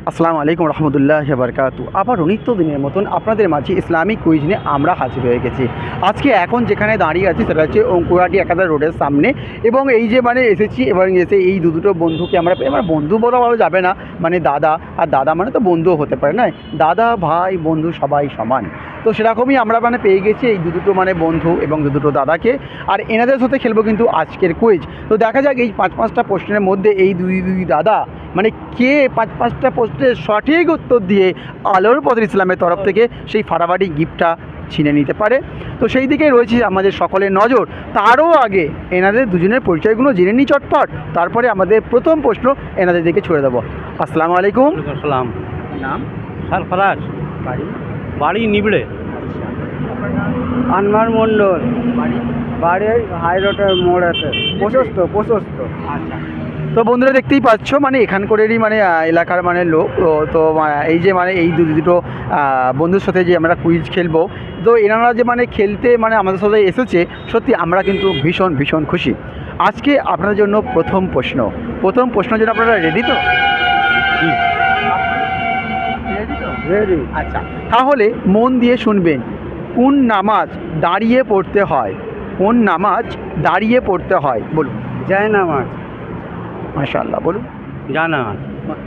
আসসালামু আলাইকুম রহমতুল্লাহি ওয়া বারাকাতুহু। আবারও নিত্যদিনের মতন আপনাদের মাঝে ইসলামিক কুইজ নিয়ে আমরা হাজির হয়ে গেছি। আজকে এখন যেখানে দাঁড়িয়ে আছি সেটা হচ্ছে অঙ্কুরহাটি একাদা রোডের সামনে, এবং এই যে এসেছি এবং এসে এই দুটো বন্ধুকে আমরা বন্ধু বলা যাবে না, দাদা, আর দাদা মানে তো বন্ধুও হতে পারে না, দাদা ভাই বন্ধু সবাই সমান। তো সেরকমই আমরা পেয়ে গেছি এই দুটো বন্ধু এবং দুটো দাদাকে, আর এনাদের সাথে খেলবো কিন্তু আজকের কুইজ। তো দেখা যাক এই পাঁচটা প্রশ্নের মধ্যে এই দুই দাদা কে পাঁচটা প্রশ্নের সঠিক উত্তর দিয়ে আলোর পথের ইসলামের তরফ থেকে সেই ফাটাফাটি গিফটটা ছিনে নিতে পারে। তো সেই দিকে রয়েছে আমাদের সকলের নজর। তারও আগে এনাদের দুজনের পরিচয়গুলো জেনে নিই চটপট, তারপরে আমাদের প্রথম প্রশ্ন এনাদের দিকে ছুড়ে দেবো। আসসালামু আলাইকুম। আসসালাম। নাম? সরফরাজ। বাড়ি? বাড়ি নিবড়ে। আনমার মণ্ডল। বাড়ি? বাড়ি হাই রোডের মোড়েতে প্রশস্ত। আচ্ছা। তো বন্ধুরা দেখতেই পাচ্ছ এখানকারেরই এলাকার লোক। তো এই যে এই দুটো বন্ধুর সাথে যে আমরা কুইজ খেলবো, তো এনারা যে খেলতে আমাদের সাথে এসেছে, সত্যি আমরা কিন্তু ভীষণ ভীষণ খুশি। আজকে আপনাদের জন্য প্রথম প্রশ্নের জন্য আপনারা রেডি তো? রেডি। আচ্ছা, তাহলে মন দিয়ে শুনবেন। কোন নামাজ দাঁড়িয়ে পড়তে হয়? কোন নামাজ দাঁড়িয়ে পড়তে হয় বলুন। যায় নামাজ। মাশাআল্লাহ, বলুন। জানা।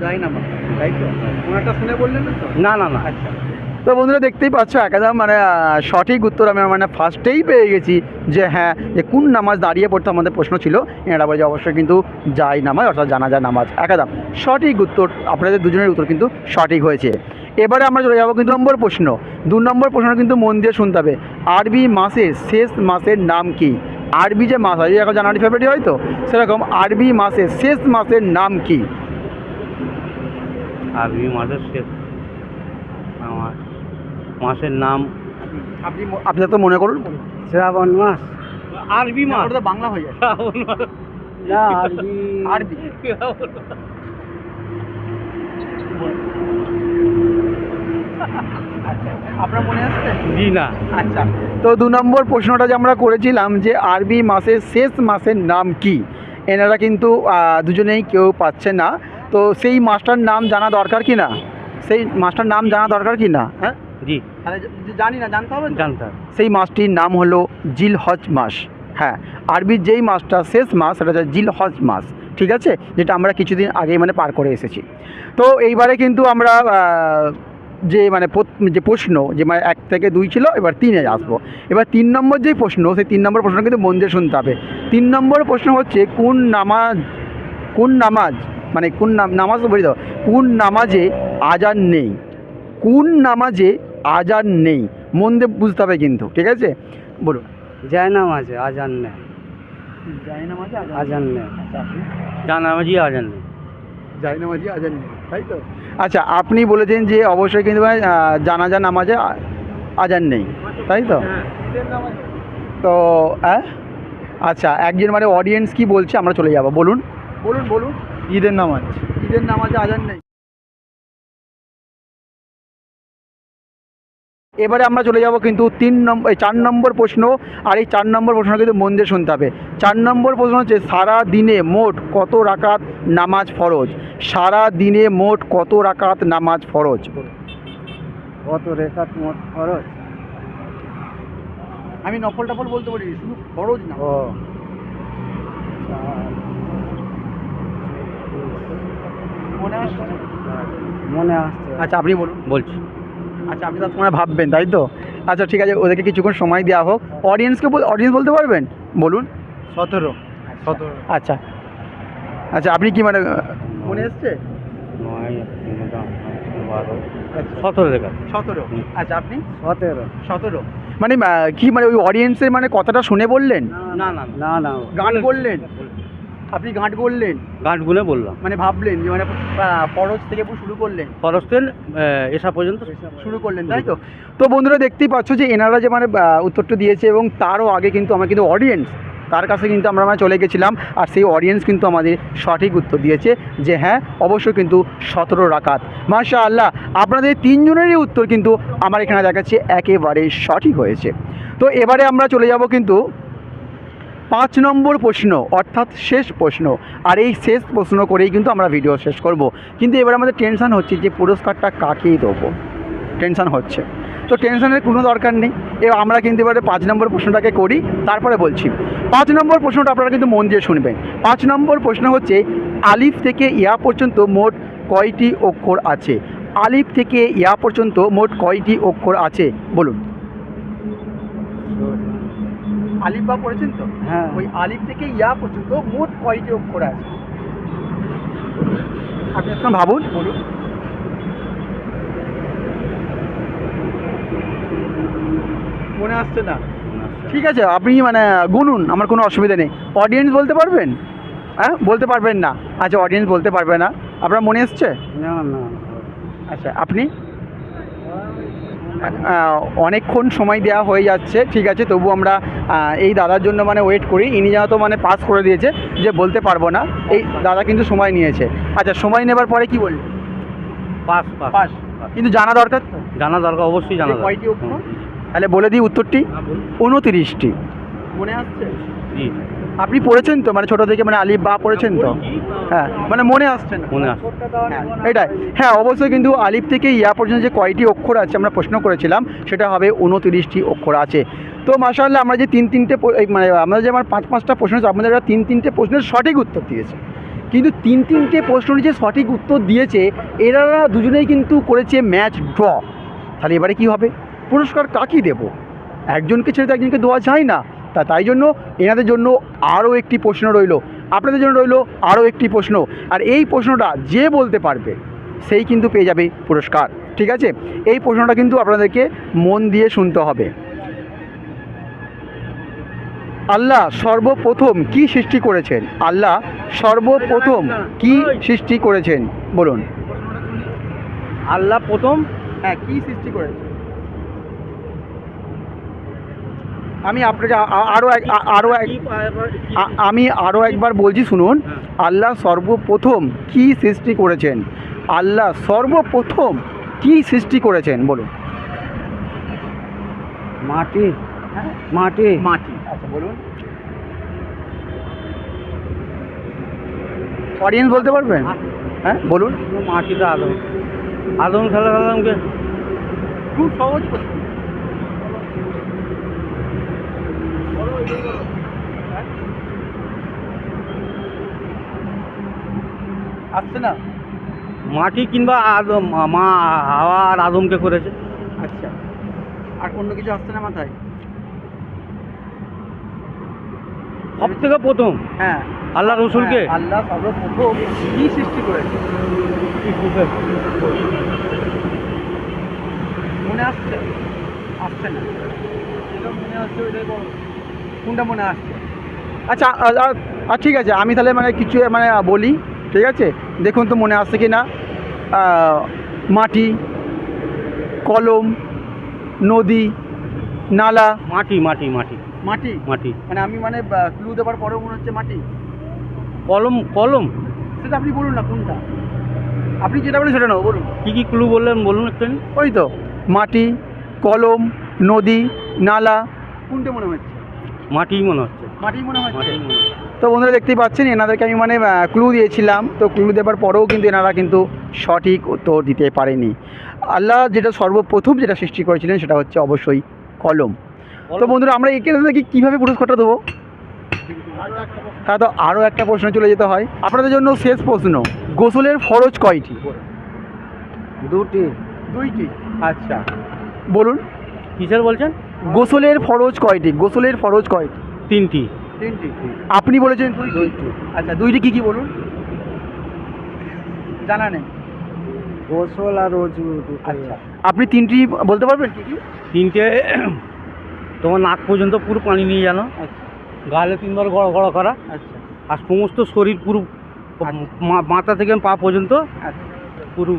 যায় নামাজ, তাই তো? ওনারটা শুনে বললেন না তো? না না না। আচ্ছা। তো বন্ধুরা দেখতেই পাচ্ছ একদম সঠিক উত্তর আমি ফার্স্টেই পেয়ে গেছি যে হ্যাঁ, যে কোন নামাজ দাঁড়িয়ে পড়তে আমাদের প্রশ্ন ছিল। এনারা বলে যে অবশ্যই কিন্তু যায় নামাজ, অর্থাৎ জানাজা নামাজ। একদম সঠিক উত্তর, আপনাদের দুজনের উত্তর কিন্তু সঠিক হয়েছে। এবারে আমরা চলে যাবো কিন্তু নম্বর প্রশ্ন। 2 নম্বর প্রশ্ন কিন্তু মন দিয়ে শুনতে হবে। আরবি মাসের শেষ মাসের নাম কি? আরবি যে মাস হয়, এখন জানুয়ারি ফেব্রুয়ারি হয়, তো সেরকম আরবি মাসের শেষ মাসের নাম কি? আরবি মাসের শেষ মাসের নাম আপনি তো মনে করুন। শ্রাবণ মাস। আরবি মাস। ওটা তো বাংলা হয়ে যায়। না, আরবি। আরবি আপনার মনে আসছে? জি না। আচ্ছা, তো 2 নম্বর প্রশ্নটা যে আমরা করেছিলাম যে আরবি মাসের শেষ মাসের নাম কি, এনারা কিন্তু দুজনেই কেউ পাচ্ছে না। তো সেই মাসটার নাম জানা দরকার কি না? সেই মাসটার নাম জানা দরকার কি না? হ্যাঁ জি তাহলে জানি না, জানতে হবে। জানতাম। সেই মাসটির নাম হলো জিলহজ মাস। হ্যাঁ, আরবির যেই মাসটা শেষ মাস সেটা হচ্ছে জিলহজ মাস, ঠিক আছে, যেটা আমরা কিছুদিন আগেই পার করে এসেছি। তো এইবারে কিন্তু আমরা যে যে প্রশ্ন যে 1 থেকে 2 ছিল, এবার 3-এ আসবো। এবার 3 নম্বর যেই প্রশ্ন, সেই 3 নম্বর প্রশ্ন কিন্তু মন দিয়ে শুনতে হবে। 3 নম্বর প্রশ্ন হচ্ছে কোন নামাজ নামাজ তো বলে দাও, কোন নামাজে আজান নেই? কোন নামাজে আজান নেই? মন দিয়ে বুঝতে হবে কিন্তু, ঠিক আছে, বলুন। যায় নামাজে আজান নেই। যায় নামাজে আজান নেই। জানামাজি আজান নেই। যায় নামাজে আজান নেই, তাই তো? আচ্ছা, আপনি বলেছেন যে অবশ্যই কিন্তু জানাজা নামাজে আজান নেই, তাই তো? তো আচ্ছা, একজন অডিয়েন্স কি বলছে আমরা চলে যাব, বলুন বলুন বলুন। ঈদের নামাজে আজান নেই। এবারে আমরা চলে যাব কিন্তু 4 নম্বর প্রশ্ন। আর এই 4 নম্বর প্রশ্ন কিন্তু মন দিয়ে শুনতে হবে। 4 নম্বর প্রশ্ন হচ্ছে সারা দিনে মোট কত রাকাত নামাজ ফরজ? সারা দিনে মোট কত রাকাত নামাজ ফরজ? কত রেখাত মোট খরচ? আমি নফল টফল বলতে পারি, শুধু ফরজ না। ও মনে আসছে। আচ্ছা, আপনি বলুন। বলছি। আচ্ছা, আপনি তার সময় ভাববেন, তাই তো? আচ্ছা, ঠিক আছে, ওদেরকে কিছুক্ষণ সময় দেওয়া হোক। অডিয়েন্স বলতে পারবেন, বলুন। 17। আচ্ছা আচ্ছা, আপনি কি মনে এসছে? 9, 12, 17 রেখা। 17। আচ্ছা, আপনি? 17। 17 কি ওই অডিয়েন্সের কথাটা শুনে বললেন? না না না না, গান বললেন? আপনি গাঁট বললেন, গাঁট গুনে বললাম। ভাবলেন যে ফরজ থেকে শুরু করলেন, ফরজ তেল এসা পর্যন্ত শুরু করলেন, তাই তো? তো বন্ধুরা দেখতেই পাচ্ছ যে এনারা যে উত্তরটা দিয়েছে, এবং তারও আগে কিন্তু আমরা কিন্তু অডিয়েন্স, তার কাছে কিন্তু আমরা চলে গেছিলাম, আর সেই অডিয়েন্স কিন্তু আমাদের সঠিক উত্তর দিয়েছে যে হ্যাঁ, অবশ্যই কিন্তু 17 রাকাত। মাশাআল্লাহ, আপনাদের 3 জনেরই উত্তর কিন্তু আমার এখানে দেখাচ্ছে একেবারে সঠিক হয়েছে। তো এবারে আমরা চলে যাব কিন্তু 5 নম্বর প্রশ্ন অর্থাৎ শেষ প্রশ্ন, আর এই শেষ প্রশ্ন করেই কিন্তু আমরা ভিডিও শেষ করব। কিন্তু এবার আমাদের টেনশান হচ্ছে যে পুরস্কারটা কাকেই দেবো, টেনশান হচ্ছে। তো টেনশনের কোনো দরকার নেই, এবার আমরা কিন্তু এবারে 5 নম্বর প্রশ্নটাকে করি, তারপরে বলছি। 5 নম্বর প্রশ্নটা আপনারা কিন্তু মন দিয়ে শুনবেন। 5 নম্বর প্রশ্ন হচ্ছে আলিফ থেকে ইয়া পর্যন্ত মোট কয়টি অক্ষর আছে? আলিফ থেকে ইয়া পর্যন্ত মোট কয়টি অক্ষর আছে বলুন। আলিফ বা পড়েছেন তো? হ্যাঁ। ওই আলিফ থেকে ইয়া পর্যন্ত মোট কয়টি অক্ষর আছে আপনি এখন ভাবুন, বলুন। মনে আসছে না? ঠিক আছে, আপনি মানে গুনুন, আমার কোনো অসুবিধা নেই। অডিয়েন্স বলতে পারবেন? হ্যাঁ, বলতে পারবেন না? আচ্ছা, অডিয়েন্স বলতে পারবে না, আপনার মনে এসছে? না না আচ্ছা, আপনি অনেকক্ষণ সময় দেওয়া হয়ে যাচ্ছে, ঠিক আছে, তবু আমরা এই দাদার জন্য মানে ওয়েট করি। ইনি যেহেতু মানে পাস করে দিয়েছে যে বলতে পারবো না, এই দাদা কিন্তু সময় নিয়েছে। আচ্ছা, সময় নেবার পরে কি বললেন? Pass pass pass. কিন্তু জানা দরকার তো, জানা দরকার, অবশ্যই জানা যে দরকার। কয়টি অক্ষর? তাহলে বলে দিই উত্তরটি, 29টি। মনে আসছে? জি, আপনি পড়েছেন তো, মানে ছোটো থেকে মানে আলিফ বা পড়েছেন তো? হ্যাঁ, মানে মনে আসছে না? মনে আসছে। হ্যাঁ, এটাই। হ্যাঁ, অবশ্যই কিন্তু আলিফ থেকে ইয়া পর্যন্ত যে কয়টি অক্ষর আছে আমরা প্রশ্ন করেছিলাম, সেটা হবে 29টি অক্ষর আছে। তো মাশাআল্লাহ, আমরা যে তিনটে মানে আমরা যে আমার 5-5টা প্রশ্ন আছে, আপনাদের 3-3টে প্রশ্নের সঠিক উত্তর দিয়েছে। কিন্তু 3-3টে প্রশ্নের যে সঠিক উত্তর দিয়েছে, এরা দুজনেই কিন্তু করেছে ম্যাচ ড্র। তাহলে এবারে কি হবে? পুরস্কার কাকেই দেব? একজনকে ছেড়ে তো একজনকে দেওয়া যায় না। তাই জন্য এনাদের জন্য আরও একটি প্রশ্ন রইল, আপনাদের জন্য রইল আরও একটি প্রশ্ন। আর এই প্রশ্নটা যে বলতে পারবে সেই কিন্তু পেয়ে যাবে পুরস্কার, ঠিক আছে? এই প্রশ্নটা কিন্তু আপনাদেরকে মন দিয়ে শুনতে হবে। আল্লাহ সর্বপ্রথম কি সৃষ্টি করেছেন? আল্লাহ সর্বপ্রথম কি সৃষ্টি করেছেন বলুন। আল্লাহ প্রথম হ্যাঁ, কি সৃষ্টি করেছেন? আমি আপনাকে আমি আরও একবার বলছি, শুনুন। আল্লাহ সর্বপ্রথম কি সৃষ্টি করেছেন? আল্লাহ সর্বপ্রথম কি সৃষ্টি করেছেন বলুন। মাটি মাটি মাটি। আচ্ছা, বলুন। অডিয়েন্স বলতে পারবেন? হ্যাঁ, বলুন। মাটিটা আদম, আদম সালামকে। খুব সহজ প্রশ্ন। আসছে না? মাটি কিংবা আদম, মা হাওয়া আর আদমকে করেছে। আচ্ছা, আর অন্য কিছু আসছে না মাথায়? সব থেকে প্রথম হ্যাঁ, আল্লাহ রসুলকে। হ্যাঁ, আল্লাহ সর্বপ্রথম কি সৃষ্টি করেছে? মনে আসছে? আসছে না? যেটা মনে আসছে ওইটাই বলো। কোনটা মনে আসছে? আচ্ছা, ঠিক আছে, আমি তাহলে মানে কিছু মানে বলি, ঠিক আছে? দেখুন তো মনে আসছে কি না। মাটি, কলম, নদী, নালা। মাটি মাটি মাটি মাটি। মাটি। মানে আমি মানে ক্লু দেওয়ার পরেও মনে হচ্ছে মাটি। কলম কলম। সেটা আপনি বলুন না কোনটা, আপনি যেটা বলেন সেটা নেবো, বলুন। কী কী ক্লু বললেন বলুন একটু। ওই তো মাটি, কলম, নদী, নালা। কোনটা মনে হচ্ছে? মাটিই মনে হচ্ছে। মাটি মনে হচ্ছে। মাটিই মনে হচ্ছে। তো বন্ধুরা দেখতেই পাচ্ছেন, এনাদেরকে আমি মানে ক্লু দিয়েছিলাম, তো ক্লু দেওয়ার পরেও কিন্তু এনারা কিন্তু সঠিক উত্তর দিতে পারেনি। আল্লাহ যেটা সর্বপ্রথম যেটা সৃষ্টি করেছিলেন সেটা হচ্ছে অবশ্যই কলম। তো বন্ধুরা, আমরা একে কি কীভাবে পুরস্কারটা দেবো? তাহলে তো আরও একটা প্রশ্ন চলে যেতে হয়। আপনাদের জন্য শেষ প্রশ্ন, গোসলের ফরজ কয়টি? দুটি। 2টি। আচ্ছা, বলুন। কিসের বলছেন? গোসলের ফরজ কয়টি? গোসলের ফরজ কয়টি? 3টি। 3টি। আপনি বলেছেন 2টি। আচ্ছা, 2টি কী কী বলুন, জানা নেই? গোসল আর অজু দুটো। আচ্ছা, আপনি 3টি বলতে পারবেন কী কী? 3টে তোমার নাক পর্যন্ত পুরো পানি নিয়ে জানো, আচ্ছা গালে 3বার গড় গড় করা, আচ্ছা আর সমস্ত শরীর পুরো মাথা থেকে পা পর্যন্ত আচ্ছা। পুরো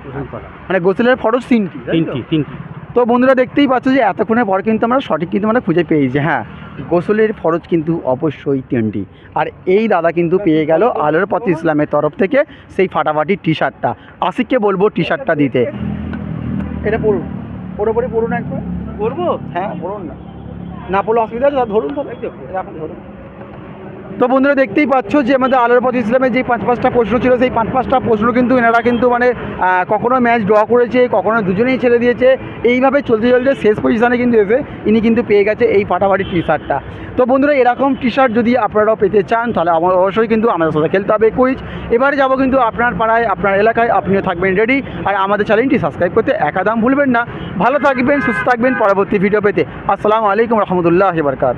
গোসল করা। মানে গোসলের ফরজ 3টি, তাই তো? 3টি। তো বন্ধুরা দেখতেই পাচ্ছ যে এতক্ষণের পর কিন্তু আমরা সঠিক কিন্তু আমরা খুঁজে পেয়েছি। হ্যাঁ, গোসলের ফরজ কিন্তু অবশ্যই 3টি। আর এই দাদা কিন্তু পেয়ে গেল আলোর পথ ইসলামের তরফ থেকে সেই ফাটাফাটি টি শার্টটা। আশিককে বলবো টি শার্টটা দিতে। এটা পড়ুন, পুরোপুরি পড়ুন একবার। করবো? হ্যাঁ, পড়ুন না, না পড়লে অসুবিধা আছে, ধরুন তাহলে, এখন ধরুন। তো বন্ধুরা দেখতেই পাচ্ছ যে আমাদের আলোর পথ ইসলামের যে 5-5টা প্রশ্ন ছিল, সেই 5-5টা প্রশ্ন কিন্তু এনারা কিন্তু মানে কখনো ম্যাচ ড্র করেছে, কখনো দুজনেই ছেড়ে দিয়েছে। এইভাবে চলতে চলতে শেষ পজিশনে কিন্তু এসে ইনি কিন্তু পেয়ে গেছে এই ফাটাফাটি টি শার্টটা। তো বন্ধুরা এরকম টি শার্ট যদি আপনারাও পেতে চান তাহলে অবশ্যই কিন্তু আমাদের সাথে খেলতে হবে কুইজ। এবারে যাবো কিন্তু আপনার পাড়ায়, আপনার এলাকায়, আপনিও থাকবেন রেডি। আর আমাদের চ্যানেলটি সাবস্ক্রাইব করতে একদম ভুলবেন না। ভালো থাকবেন, সুস্থ থাকবেন, পরবর্তী ভিডিও পেতে। আসসালামু আলাইকুম রহমতুল্লাহি ওয়া বারাকাতুহু।